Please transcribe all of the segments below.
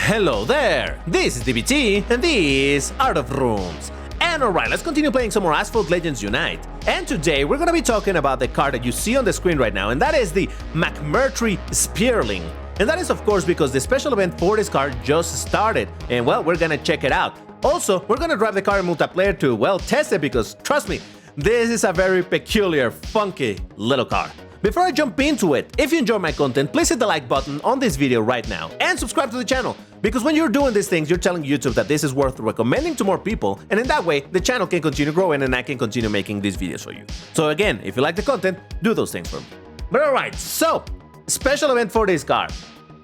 Hello there, this is DBT and this is Art of Rooms. And alright, let's continue playing some more Asphalt Legends Unite. And today we're gonna be talking about the card that you see on the screen right now, and that is the McMurtry Speirling. And that is of course because the special event for this card just started, and well, we're gonna check it out. Also, we're gonna drive the car in multiplayer to, well, test it because, trust me, this is a very peculiar, funky little car. Before I jump into it, if you enjoy my content, please hit the like button on this video right now and subscribe to the channel, because when you're doing these things, you're telling YouTube that this is worth recommending to more people, and in that way, the channel can continue growing and I can continue making these videos for you. So again, if you like the content, do those things for me. But alright, so, special event for this car.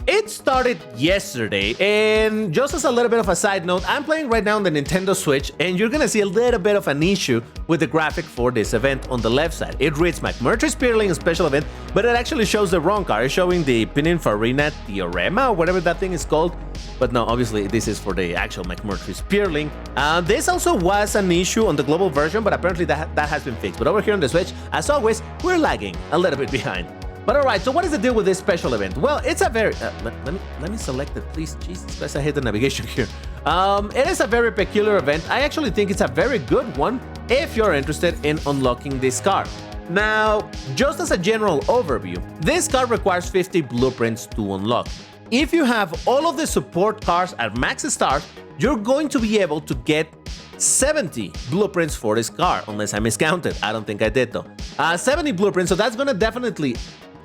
It started yesterday, and just as a little bit of a side note, I'm playing right now on the Nintendo Switch, and you're gonna see a little bit of an issue with the graphic for this event on the left side. It reads McMurtry Speirling special event, but it actually shows the wrong car. It's showing the Pininfarina Teorema, or whatever that thing is called. But no, obviously this is for the actual McMurtry Speirling. This also was an issue on the global version, but apparently that has been fixed. But over here on the Switch, as always, we're lagging a little bit behind. But alright, so what is the deal with this special event? Well, it's a very... let me select it, please. Jesus Christ, I hate the navigation here. It is a very peculiar event. I actually think it's a very good one if you're interested in unlocking this car. Now, just as a general overview, this car requires 50 blueprints to unlock. If you have all of the support cars at max stars, you're going to be able to get 70 blueprints for this car, unless I miscounted. I don't think I did though. 70 blueprints, so that's gonna definitely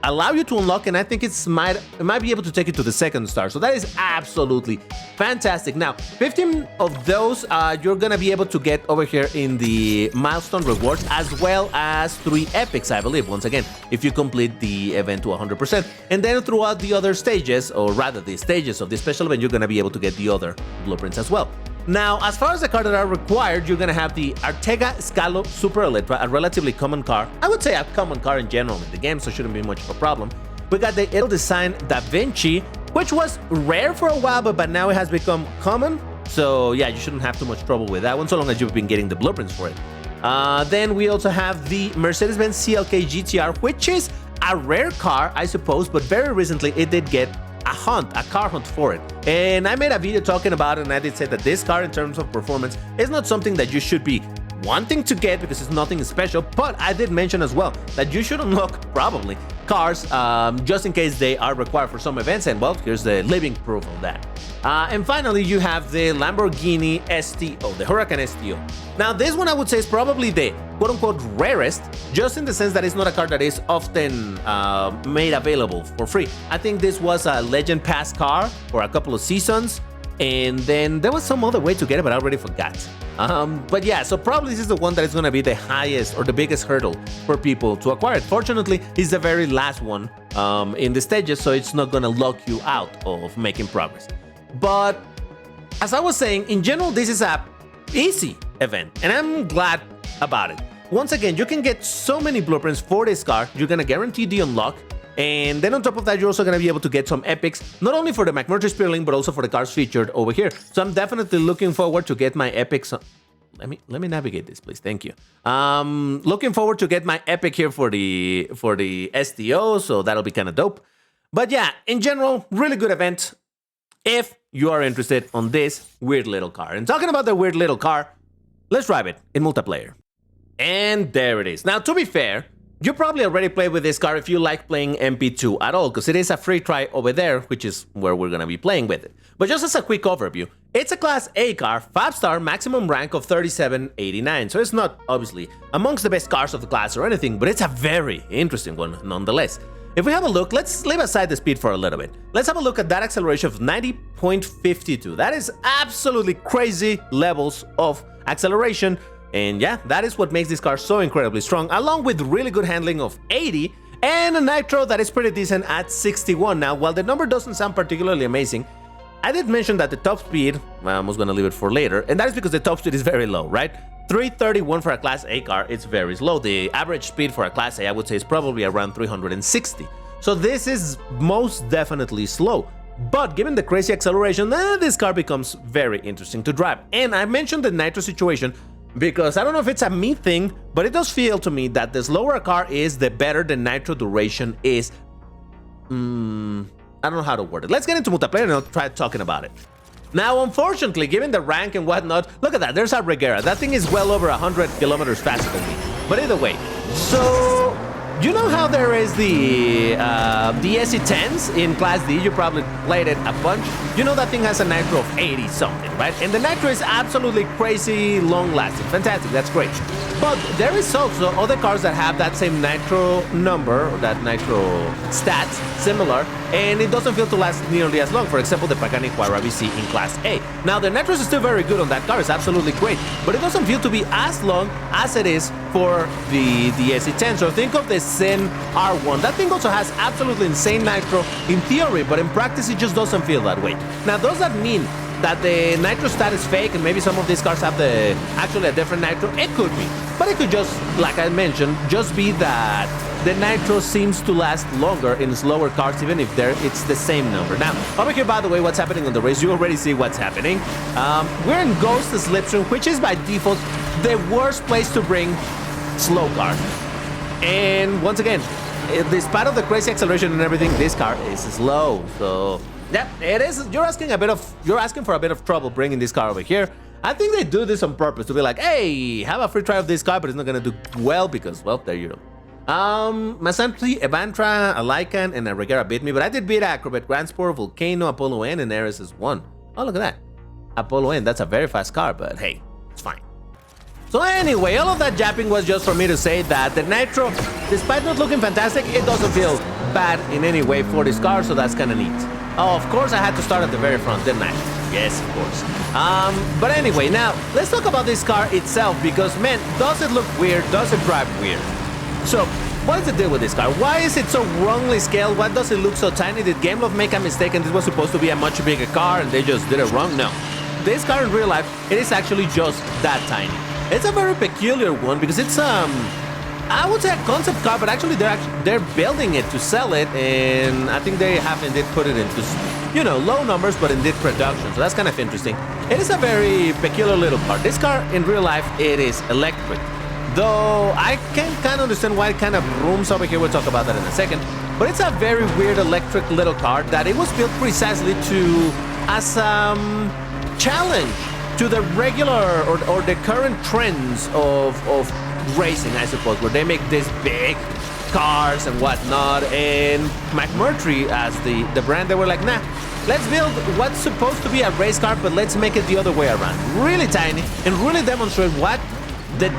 allow you to unlock, and I think it might be able to take you to the second star, so that is absolutely fantastic. Now, 15 of those you're gonna be able to get over here in the milestone rewards, as well as 3 epics, I believe, once again, if you complete the event to 100%. And then throughout the other stages, or rather the stages of the special event, you're gonna be able to get the other blueprints as well. Now, as far as the cars that are required, you're gonna have the Artega Scalo Super Elettra, a relatively common car. I would say a common car in general in the game, so shouldn't be much of a problem. We got the Ill Design Da Vinci, which was rare for a while, but now it has become common. So yeah, you shouldn't have too much trouble with that one, so long as you've been getting the blueprints for it. Then we also have the Mercedes-Benz CLK GTR, which is a rare car, I suppose, but very recently it did get a car hunt for it. And I made a video talking about it, and I did say that this car in terms of performance is not something that you should be wanting to get because it's nothing special, but I did mention as well that you should unlock probably cars just in case they are required for some events, and well, here's the living proof of that. And finally, you have the Lamborghini STO, the Huracan STO. Now, this one I would say is probably the quote-unquote rarest, just in the sense that it's not a car that is often made available for free. I think this was a Legend Pass car for a couple of seasons, and then there was some other way to get it, but I already forgot. But yeah, so probably this is the one that is going to be the highest or the biggest hurdle for people to acquire it. Fortunately, it's the very last one in the stages, so it's not going to lock you out of making progress. But as I was saying, in general, this is a easy event, and I'm glad about it. Once again, you can get so many blueprints for this car. You're going to guarantee the unlock. And then on top of that, you're also going to be able to get some epics, not only for the McMurtry Speirling, but also for the cars featured over here. So I'm definitely looking forward to get my epics. Let me navigate this, please. Thank you. Looking forward to get my epic here for the STO, so that'll be kind of dope. But yeah, in general, really good event if you are interested on this weird little car. And talking about the weird little car, let's drive it in multiplayer. And there it is. Now, to be fair, you probably already played with this car if you like playing MP2 at all, because it is a free try over there, which is where we're going to be playing with it. But just as a quick overview, it's a Class A car, 5-star, maximum rank of 3789, so it's not, obviously, amongst the best cars of the class or anything, but it's a very interesting one nonetheless. If we have a look, let's leave aside the speed for a little bit. Let's have a look at that acceleration of 90.52. That is absolutely crazy levels of acceleration. And yeah, that is what makes this car so incredibly strong, along with really good handling of 80 and a nitro that is pretty decent at 61. Now, while the number doesn't sound particularly amazing, I did mention that the top speed, well, I was going to leave it for later, and that is because the top speed is very low, right? 331 for a Class A car, it's very slow. The average speed for a Class A, I would say, is probably around 360. So this is most definitely slow. But given the crazy acceleration, this car becomes very interesting to drive. And I mentioned the nitro situation because I don't know if it's a me thing, but it does feel to me that the slower a car is, the better the nitro duration is. I don't know how to word it. Let's get into multiplayer and I'll try talking about it. Now, unfortunately, given the rank and whatnot, look at that. There's our Regera. That thing is well over 100 kilometers faster than me. But either way, so you know how there is the SE10s in Class D? You probably played it a bunch. You know that thing has a nitro of 80 something, right? And the nitro is absolutely crazy long-lasting. Fantastic, that's great. But there is also other cars that have that same nitro number, or that nitro stats, similar, and it doesn't feel to last nearly as long. For example, the Pagani Huayra VC in Class A. Now, the nitros is still very good on that car. It's absolutely great, but it doesn't feel to be as long as it is for the SE10. So think of the Zen R1. That thing also has absolutely insane nitro in theory, but in practice, it just doesn't feel that way. Now, does that mean that the nitro stat is fake and maybe some of these cars have actually a different nitro? It could be, but it could just, like I mentioned, just be that the nitro seems to last longer in slower cars, even if it's the same number. Now, over here, by the way, what's happening on the race, you already see what's happening. We're in Ghost Slipstream, which is by default the worst place to bring slow cars. And once again, despite of the crazy acceleration and everything, this car is slow, so yeah, it is. You're asking for a bit of trouble bringing this car over here. I think they do this on purpose to be like, hey, have a free try of this car, but it's not gonna do well because, well, there you go. Masantri, Evantra, a Lycan, and a Regera beat me, but I did beat a Corvette Grand Sport, Volcano, Apollo N, and Ares is 1. Oh, look at that. Apollo N, that's a very fast car, but hey, it's fine. So anyway, all of that japping was just for me to say that the nitro, despite not looking fantastic, it doesn't feel bad in any way for this car, so that's kind of neat. Oh, of course I had to start at the very front, didn't I? Yes, of course. But anyway, now, let's talk about this car itself, because, man, does it look weird? Does it drive weird? So, what is the deal with this car? Why is it so wrongly scaled? Why does it look so tiny? Did Game Love make a mistake and this was supposed to be a much bigger car and they just did it wrong? No. This car in real life, it is actually just that tiny. It's a very peculiar one because it's, I would say a concept car, but actually they're building it to sell it, and I think they have indeed put it into, you know, low numbers, but indeed production. So that's kind of interesting. It is a very peculiar little car. This car in real life, it is electric. Though I can kind of understand why it kind of rooms over here. We'll talk about that in a second. But it's a very weird electric little car that it was built precisely as challenge to the regular or the current trends of racing, I suppose, where they make these big cars and whatnot. And McMurtry, as the brand, they were like, nah, let's build what's supposed to be a race car, but let's make it the other way around. Really tiny and really demonstrate what the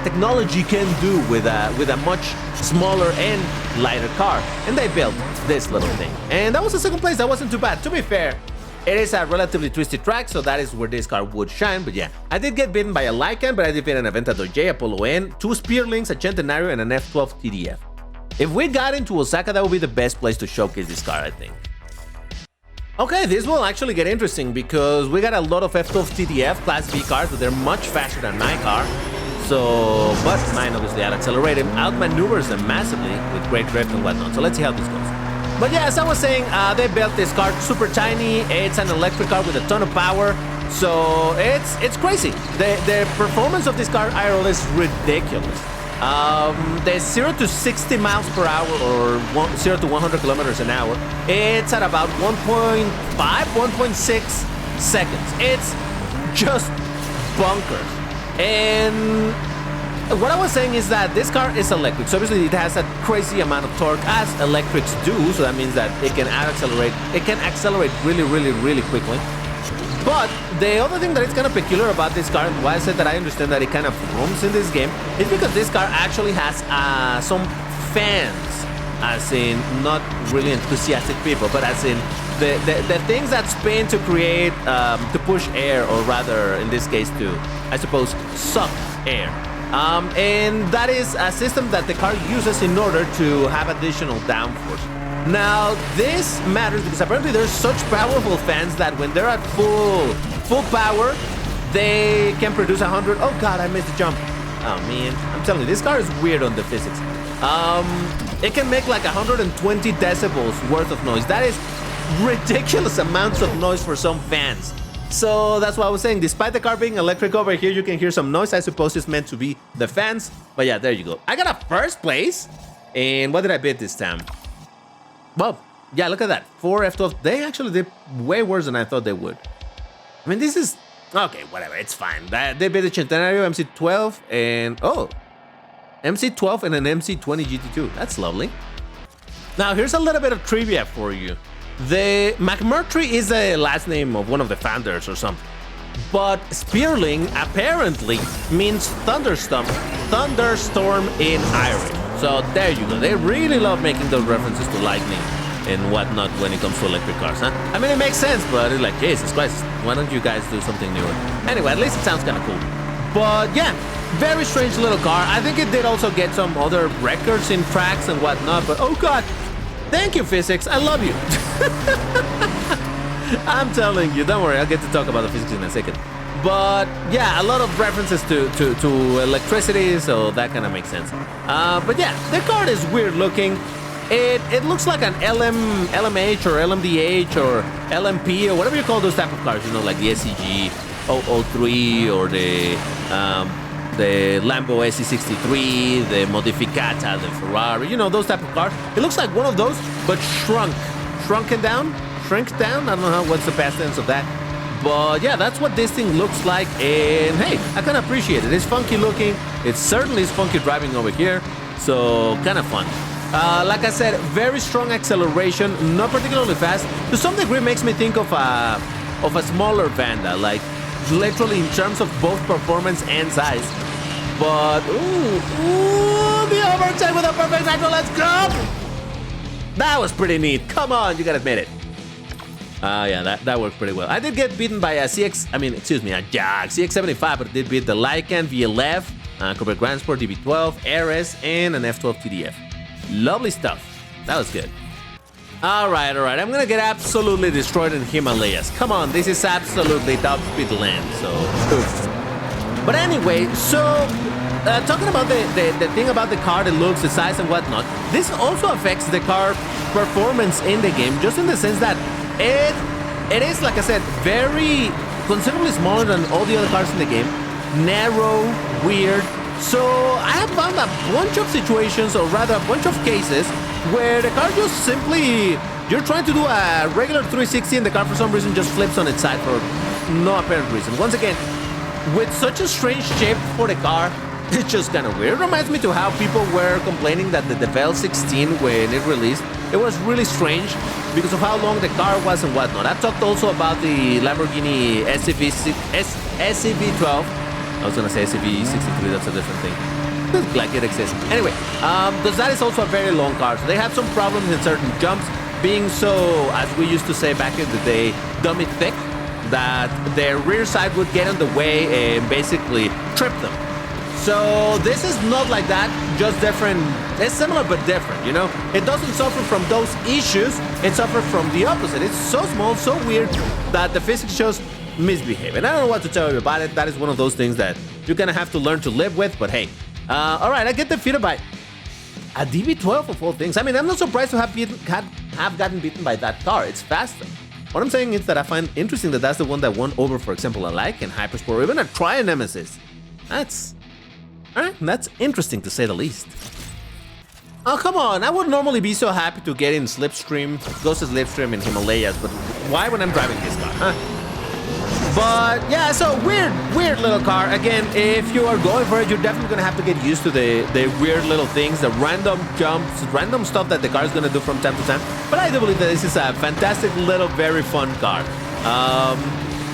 technology can do with a much smaller and lighter car. And they built this little thing. And that was the second place. That wasn't too bad. To be fair, it is a relatively twisty track, so that is where this car would shine. But yeah, I did get beaten by a Lycan, but I did beat an Aventador J, Apollo N, 2 Speirlings, a Centenario, and an F12 TDF. If we got into Osaka, that would be the best place to showcase this car, I think. Okay, this will actually get interesting because we got a lot of F12 TDF Class B cars, but they're much faster than my car. So, but mine obviously out-accelerate him, out-maneuvers them massively with great drift and whatnot. So let's see how this goes. But yeah, as I was saying, they built this car super tiny. It's an electric car with a ton of power, so it's crazy. The performance of this car IRL is ridiculous. The 0 to 60 miles per hour or 0 to 100 kilometers an hour, it's at about 1.5, 1.6 seconds. It's just bonkers. And what I was saying is that this car is electric, so obviously it has a crazy amount of torque as electrics do, so that means that it can accelerate really, really, really quickly. But the other thing that is kind of peculiar about this car, and why I said that I understand that it kind of roams in this game, is because this car actually has some fans, as in not really enthusiastic people, but as in the things that spin to create, to push air, or rather, in this case, to, I suppose, suck air. And that is a system that the car uses in order to have additional downforce. Now, this matters because apparently there's such powerful fans that when they're at full power, they can produce 100. Oh god, I missed the jump. Oh man, I'm telling you, this car is weird on the physics. It can make like 120 decibels worth of noise. That is ridiculous amounts of noise for some fans. So that's what I was saying. Despite the car being electric over here, you can hear some noise. I suppose it's meant to be the fans. But yeah, there you go. I got a first place. And what did I bid this time? Well, Yeah, look at that. 4 F12. They actually did way worse than I thought they would. I mean, this is... Okay, whatever. It's fine. They beat the Centenario, MC12, and... Oh! MC12 and an MC20 GT2. That's lovely. Now, here's a little bit of trivia for you. The McMurtry is the last name of one of the founders or something. But Speirling apparently means thunderstorm in Irish. So there you go. They really love making those references to lightning and whatnot when it comes to electric cars, huh? I mean, it makes sense, but it's like, Jesus Christ, why don't you guys do something newer? Anyway, at least it sounds kind of cool. But yeah, very strange little car. I think it did also get some other records in tracks and whatnot, but oh god, thank you, physics. I love you. I'm telling you, don't worry, I'll get to talk about the physics in a second. But yeah, a lot of references to electricity, so that kind of makes sense. But yeah, the car is weird looking. It looks like an LMH or LMDH or LMP or whatever you call those type of cars, you know, like the SCG 003 or the Lambo SC63, the Modificata, the Ferrari, you know, those type of cars. It looks like one of those, but shrunk down. I don't know what's the past tense of that. But yeah, that's what this thing looks like, and hey, I kind of appreciate it. It's funky looking. It certainly is funky driving over here, so kind of fun. Like I said, very strong acceleration, not particularly fast. To some degree, makes me think of a smaller Vanda, like literally in terms of both performance and size. But ooh, the overtake with a perfect nitro. Let's go! That was pretty neat. Come on, you gotta admit it. Yeah, that worked pretty well. I did get beaten by a Jag CX-75, but I did beat the Lycan VLF, Corvette Grand Sport DB12, RS, and an F12 TDF. Lovely stuff. That was good. All right. I'm gonna get absolutely destroyed in Himalayas. Come on, this is absolutely top speed land. So, oof. But anyway, so talking about the thing about the car, the looks, the size, and whatnot. This also affects the car performance in the game, just in the sense that it is, like I said, very considerably smaller than all the other cars in the game. Narrow, weird. So I have found a bunch of situations, or rather a bunch of cases, where the car just simply, you're trying to do a regular 360 and the car for some reason just flips on its side for no apparent reason. Once again, with such a strange shape for the car, it's just kind of weird. It reminds me to how people were complaining that the Devel 16, when it released, it was really strange because of how long the car was and whatnot. I talked also about the Lamborghini SCV12. I was gonna say SCV63, that's a different thing. Like it exists. Anyway, because that is also a very long car, so they had some problems in certain jumps, being so, as we used to say back in the day, dummy thick, that their rear side would get in the way and basically trip them. So this is not like that, just different. It's similar but different, you know? It doesn't suffer from those issues, it suffers from the opposite. It's so small, so weird, that the physics shows misbehave. And I don't know what to tell you about it. That is one of those things that you're gonna have to learn to live with, but hey. Alright, I get defeated by a DB12 of all things. I mean, I'm not surprised to have gotten beaten by that car. It's faster. What I'm saying is that I find interesting that that's the one that won over, for example, a Lycan Hypersport, or even a Triumph Nemesis. That's interesting to say the least. Oh, come on. I would normally be so happy to get in Slipstream, go to Slipstream in Himalayas, but why when I'm driving this car, huh? But yeah, so weird little car. Again, if you are going for it, you're definitely gonna have to get used to the weird little things, the random jumps, random stuff that the car is gonna do from time to time. But I do believe that this is a fantastic little, very fun car.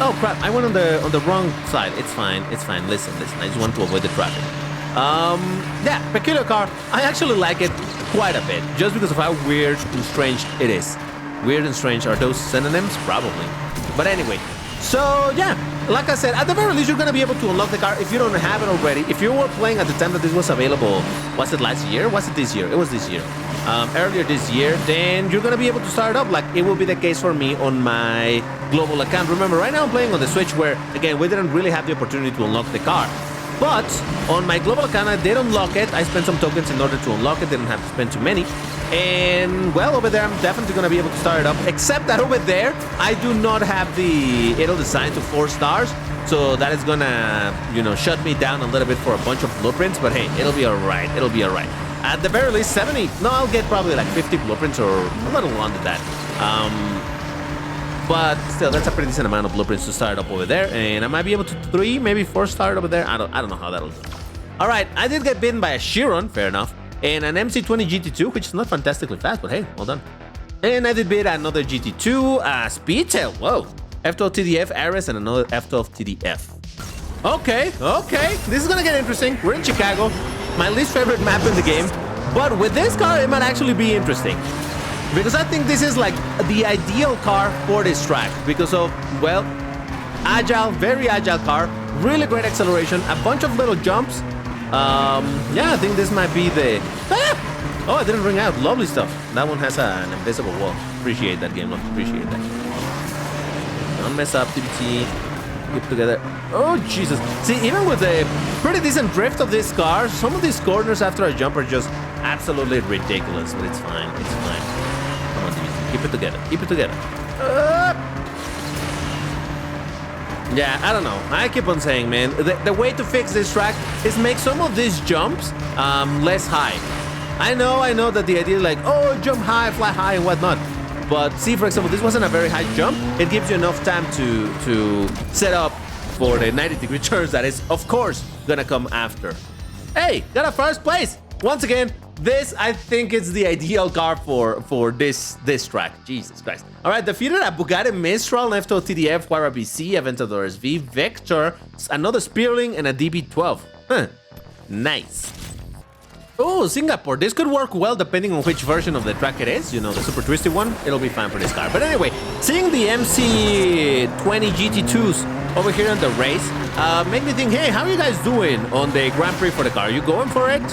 Oh crap! I went on the wrong side. It's fine. Listen. I just want to avoid the traffic. Yeah, peculiar car. I actually like it quite a bit, just because of how weird and strange it is. Weird and strange, are those synonyms? Probably. But anyway. So yeah, like I said, at the very least you're gonna be able to unlock the car if you don't have it already. If you were playing at the time that this was available, was it last year? Was it this year? It was this year. Earlier this year, then you're gonna be able to start it up like it will be the case for me on my global account. Remember, right now I'm playing on the Switch where, again, we didn't really have the opportunity to unlock the car. But on my global account, I did unlock it. I spent some tokens in order to unlock it. Didn't have to spend too many. And, well, over there, I'm definitely going to be able to start it up. Except that over there, I do not have the idle design to 4 stars. So that is going to, shut me down a little bit for a bunch of blueprints. But, hey, it'll be all right. At the very least, 70. No, I'll get probably like 50 blueprints or a little under that. But still, that's a pretty decent amount of blueprints to start up over there. And I might be able to 3, maybe 4 start over there. I don't know how that'll go. All right, I did get bitten by a Chiron, fair enough. And an MC20 GT2, which is not fantastically fast, but hey, well done. And I did beat another GT2, Speedtail, whoa. F12 TDF, Ares, and another F12 TDF. Okay, this is gonna get interesting. We're in Chicago, my least favorite map in the game. But with this car, it might actually be interesting. Because I think this is like the ideal car for this track. Because of, well, agile, very agile car, really great acceleration, a bunch of little jumps. Yeah, I think this might be the... Ah! Oh, I didn't ring out. Lovely stuff. That one has an invisible wall. Appreciate that game. Appreciate that. Don't mess up, TBT. Keep it together. Oh, Jesus. See, even with a pretty decent drift of this car, some of these corners after I jump are just absolutely ridiculous. But it's fine. It's fine. Come on, TBT. Keep it together. Keep it together. Yeah, I don't know. I keep on saying, man, the way to fix this track is make some of these jumps less high. I know that the idea is like, oh, jump high, fly high, and whatnot. But see, for example, this wasn't a very high jump. It gives you enough time to set up for the 90-degree turns that is, of course, gonna come after. Hey, got a first place. Once again, this, I think, is the ideal car for this track. Jesus Christ. All right, defeated a Bugatti Mistral, an F12 TDF, Huayra BC, Aventador SV, Vector, another Speirling, and a DB12. Huh. Nice. Oh, Singapore. This could work well depending on which version of the track it is. You know, the super twisty one, it'll be fine for this car. But anyway, seeing the MC20 GT2s over here in the race make me think, hey, how are you guys doing on the Grand Prix for the car? Are you going for it?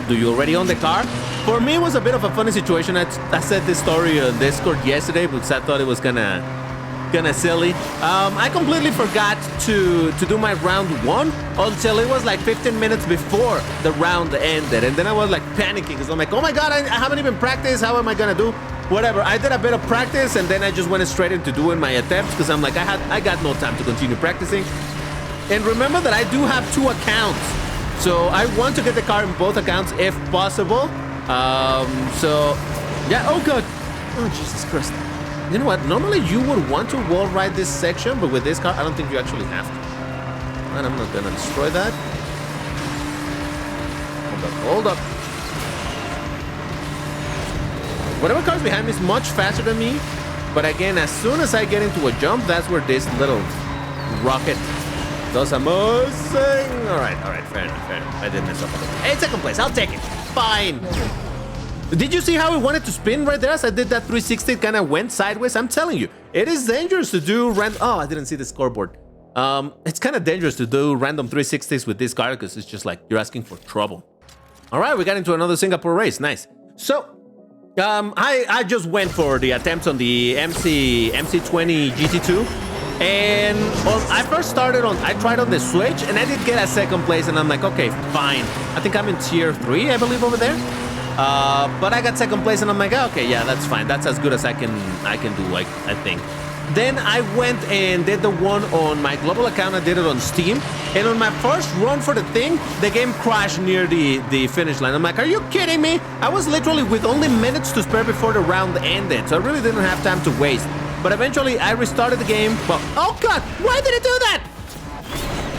Do you already own the car? For me, it was a bit of a funny situation. I said this story on Discord yesterday because I thought it was kinda silly. I completely forgot to do my round 1 until it was like 15 minutes before the round ended. And then I was like panicking because I'm like, oh my God, I haven't even practiced. How am I gonna do? Whatever. I did a bit of practice and then I just went straight into doing my attempts because I'm like, I got no time to continue practicing. And remember that I do have 2 accounts. So I want to get the car in both accounts if possible. So yeah, oh God. Oh, Jesus Christ. You know what? Normally you would want to wall ride this section, but with this car, I don't think you actually have to. And I'm not gonna destroy that. Hold up. Whatever car's behind me is much faster than me. But again, as soon as I get into a jump, that's where this little rocket does amazing. All right, fair enough. I did mess up a little. Hey, second place, I'll take it. Fine. Did you see how it wanted to spin right there? As I did that 360, it kind of went sideways. I'm telling you, it is dangerous to do Oh, I didn't see the scoreboard. It's kind of dangerous to do random 360s with this car because it's just like you're asking for trouble. All right, we got into another Singapore race. Nice. So, I just went for the attempts on the MC20 GT2. And I first started I tried on the Switch and I did get a second place and I'm like, okay, fine. I think I'm in tier 3, I believe, over there. But I got second place and I'm like, okay, yeah, that's fine. That's as good as I can do, I think. Then I went and did the one on my global account. I did it on Steam. And on my first run for the thing, the game crashed near the finish line. I'm like, are you kidding me? I was literally with only minutes to spare before the round ended. So I really didn't have time to waste. But eventually I restarted the game. But, oh God, why did it do that?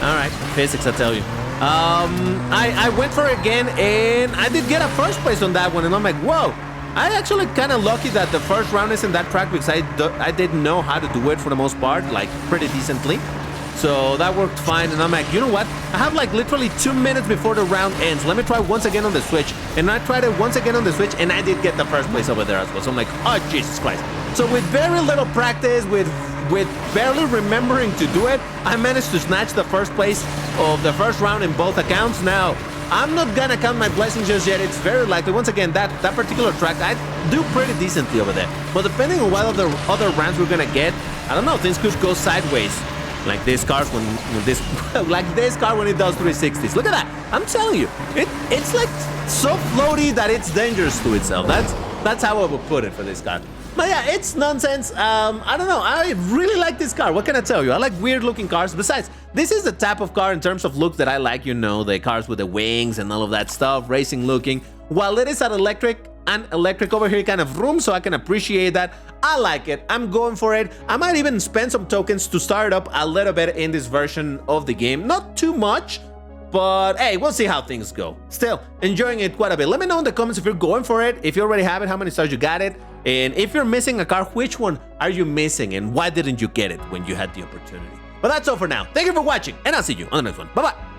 All right, physics, I tell you. I went for it again and I did get a first place on that one. And I'm like, whoa. I actually kind of lucky that the first round is in that track because I didn't know how to do it for the most part, like pretty decently. So that worked fine. And I'm like, you know what? I have like literally 2 minutes before the round ends. Let me try once again on the Switch. And I tried it once again on the Switch and I did get the first place over there as well. So I'm like, oh, Jesus Christ. So with very little practice, with barely remembering to do it, I managed to snatch the first place of the first round in both accounts. Now, I'm not gonna count my blessings just yet. It's very likely. Once again, that particular track, I do pretty decently over there. But depending on what other rounds we're gonna get, I don't know, things could go sideways. Like this car when this car when it does 360s. Look at that. I'm telling you, it's like so floaty that it's dangerous to itself. That's how I would put it for this car. But yeah, it's nonsense. I don't know. I really like this car. What can I tell you? I like weird looking cars. Besides, this is the type of car in terms of look that I like, you know, the cars with the wings and all of that stuff, racing looking. While it is an electric over here kind of room, so I can appreciate that. I like it. I'm going for it. I might even spend some tokens to start up a little bit in this version of the game. Not too much, but hey, we'll see how things go. Still, enjoying it quite a bit. Let me know in the comments if you're going for it, if you already have it, how many stars you got it, and if you're missing a car, which one are you missing and why didn't you get it when you had the opportunity? But that's all for now. Thank you for watching, and I'll see you on the next one. Bye-bye.